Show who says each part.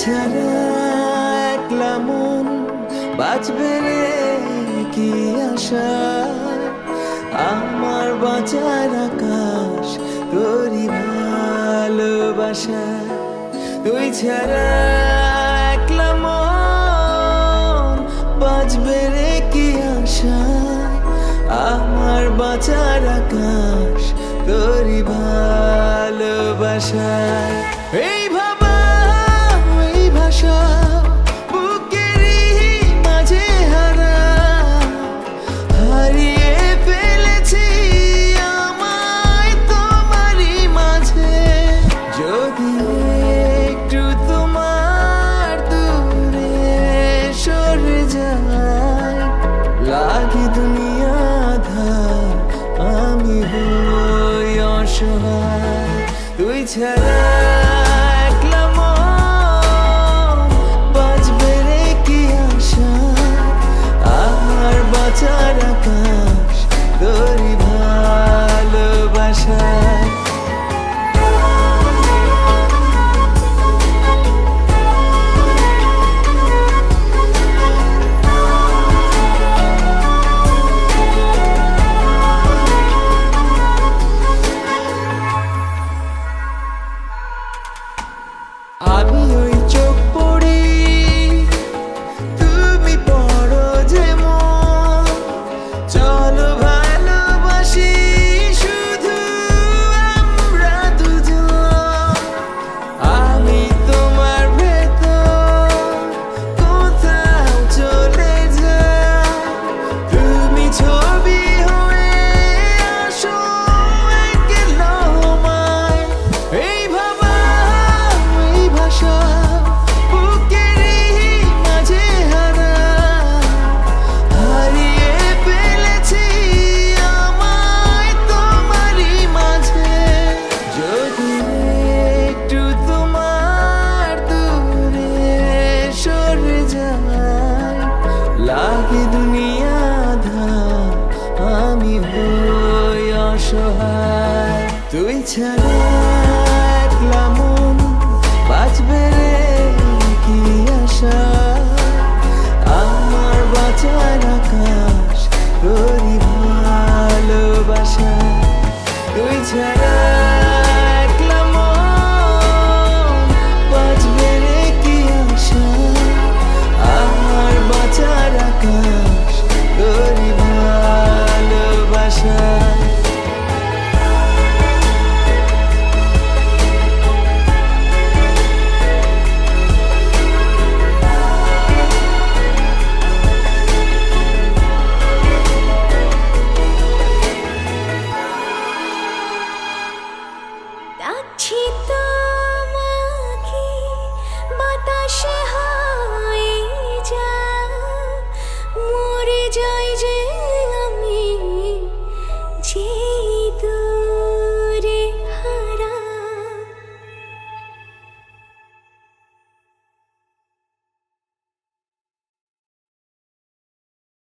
Speaker 1: ছাড়া একলা মন বাঁচবে রে কি আশা। আমার বাঁচার আকাশ তোরই ভালোবাসা। তুই ছাড়া একলা মন বাঁচবে রে কি আশা। আমার বাঁচার আকাশ তোরই ভালোবাসা। এই ভাবা এই ভাষা বুকেরই মাঝে হারা, হারিয়ে ফেলেছি আমায় তোমারই মাঝে। যদি একটু তোমার দূরে সরে যায়, লাগে দুনিয়া আঁধার, আমি হই অসহায়। তুই ছাড়া একলা মন বাঁচবে রে কি আশা। আমার বাঁচার আকাশ তোরই ভালোবাসা। আমি ওই চোখ পড়ি, তুমি পড়ো যেমন। চলো ভালোবাসি শুধু আমরা দুজন। আমি তোমার ভেতর কোথাও চলে যাই, তুমি ছবি হয়ে আসো একলা আমায়। এই ভাবা এই ভাষা বুকেরই মাঝে হারা, হারিয়ে ফেলেছি আমায় তোমারই মাঝে। যদি একটু তোমার দূরে সরে যায়, লাগে দুনিয়া আঁধার, আমি হই অসহায়। তুই ছাড়া একলা মন বাঁচবে রে কি আশা। আমার বাঁচার আকাশ তোরই ভালোবাসা। তুই ছাড়া একলা মন বাঁচবে রে কি আশা। আমার বাঁচার আকাশ তোরই ভালোবাসা।
Speaker 2: ডাকছি